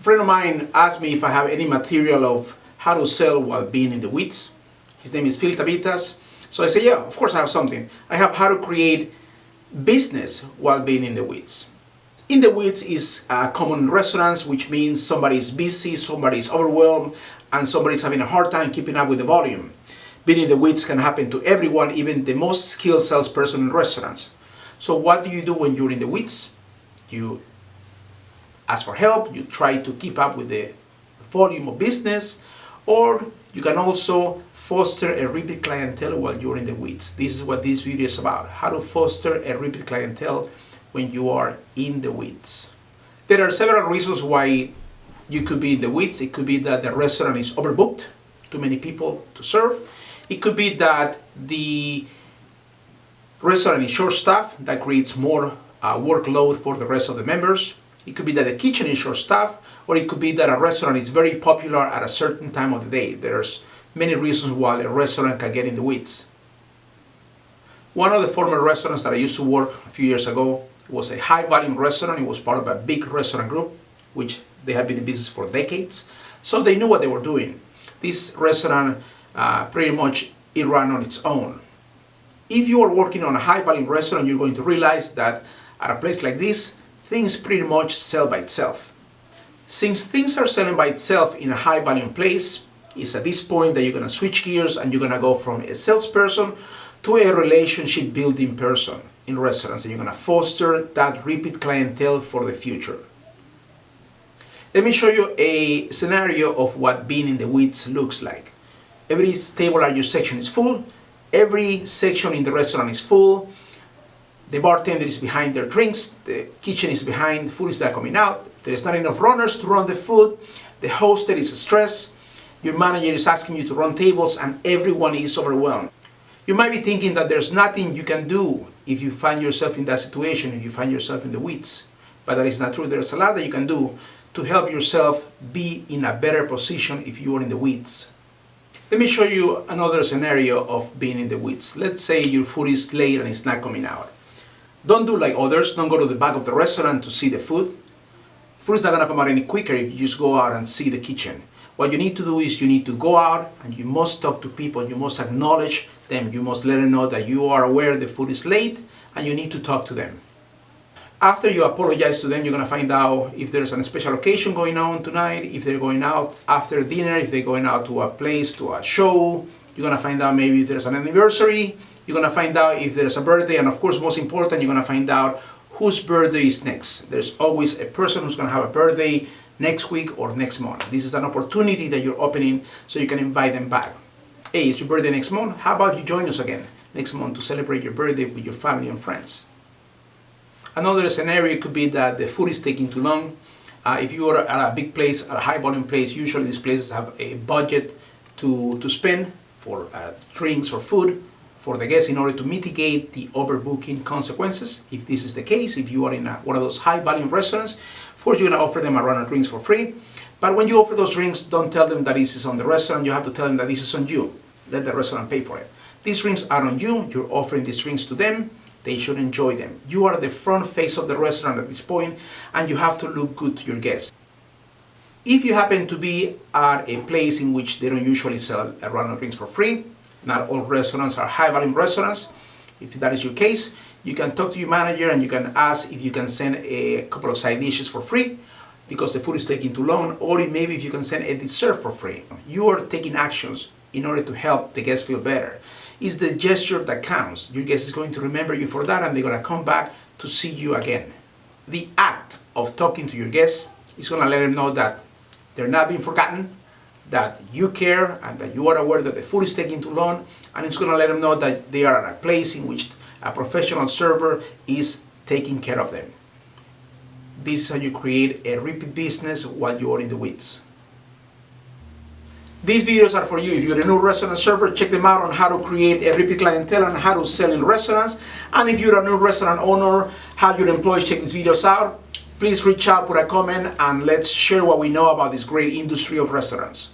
A friend of mine asked me if I have any material of how to sell while being in the weeds. His name is Phil Tabitas. So I say, yeah, of course I have something. I have how to create business while being in the weeds. In the weeds is common in restaurants, which means somebody is busy, somebody is overwhelmed, and somebody is having a hard time keeping up with the volume. Being in the weeds can happen to everyone, even the most skilled salesperson in restaurants. So what do you do when you're in the weeds? You ask for help, you try to keep up with the volume of business, or you can also foster a repeat clientele while you're in the weeds. This is what this video is about, how to foster a repeat clientele when you are in the weeds. There are several reasons why you could be in the weeds. It could be that the restaurant is overbooked, too many people to serve. It could be that the restaurant is short-staffed, that creates more workload for the rest of the members. It could be that the kitchen is short-staffed, or it could be that a restaurant is very popular at a certain time of the day. There's many reasons why a restaurant can get in the weeds. One of the former restaurants that I used to work a few years ago was a high-volume restaurant. It was part of a big restaurant group, which they had been in business for decades. So they knew what they were doing. This restaurant pretty much it ran on its own. If you are working on a high-volume restaurant, you're going to realize that at a place like this, things pretty much sell by itself. Since things are selling by itself in a high-volume place, it's at this point that you're going to switch gears and you're going to go from a salesperson to a relationship-building person in restaurants, and you're going to foster that repeat clientele for the future. Let me show you a scenario of what being in the weeds looks like. Every table at your section is full. Every section in the restaurant is full. The bartender is behind their drinks. The kitchen is behind. Food is not coming out. There is not enough runners to run the food. The host is stressed. Your manager is asking you to run tables, and everyone is overwhelmed. You might be thinking that there's nothing you can do if you find yourself in that situation, if you find yourself in the weeds. But that is not true. There's a lot that you can do to help yourself be in a better position if you are in the weeds. Let me show you another scenario of being in the weeds. Let's say your food is late and it's not coming out. Don't do like others. Don't go to the back of the restaurant to see the food. Food is not going to come out any quicker if you just go out and see the kitchen. What you need to do is you need to go out and you must talk to people. You must acknowledge them. You must let them know that you are aware the food is late and you need to talk to them. After you apologize to them, you're going to find out if there's a special occasion going on tonight, if they're going out after dinner, if they're going out to a place, to a show. You're going to find out maybe if there's an anniversary. You're going to find out if there's a birthday. And of course, most important, you're going to find out whose birthday is next. There's always a person who's going to have a birthday next week or next month. This is an opportunity that you're opening so you can invite them back. Hey, it's your birthday next month. How about you join us again next month to celebrate your birthday with your family and friends? Another scenario could be that the food is taking too long. If you are at a big place, at a high volume place, usually these places have a budget to spend for drinks or food for the guests in order to mitigate the overbooking consequences. If this is the case, if you are in one of those high volume restaurants, of course you're going to offer them a round of drinks for free. But when you offer those drinks, don't tell them that this is on the restaurant. You have to tell them that this is on you. Let the restaurant pay for it. These drinks are on you. You're offering these drinks to them. They should enjoy them. You are the front face of the restaurant at this point, and you have to look good to your guests. If you happen to be at a place in which they don't usually sell a round of drinks for free, not all restaurants are high-volume restaurants. If that is your case, you can talk to your manager and you can ask if you can send a couple of side dishes for free because the food is taking too long, or maybe if you can send a dessert for free. You are taking actions in order to help the guests feel better. It's the gesture that counts. Your guest is going to remember you for that and they're going to come back to see you again. The act of talking to your guests is going to let them know that they're not being forgotten, that you care and that you are aware that the food is taking too long, and it's going to let them know that they are at a place in which a professional server is taking care of them. This is how you create a repeat business while you are in the weeds. These videos are for you. If you're a new restaurant server, check them out on how to create a repeat clientele and how to sell in restaurants. And if you're a new restaurant owner, have your employees check these videos out. Please reach out, put a comment, and let's share what we know about this great industry of restaurants.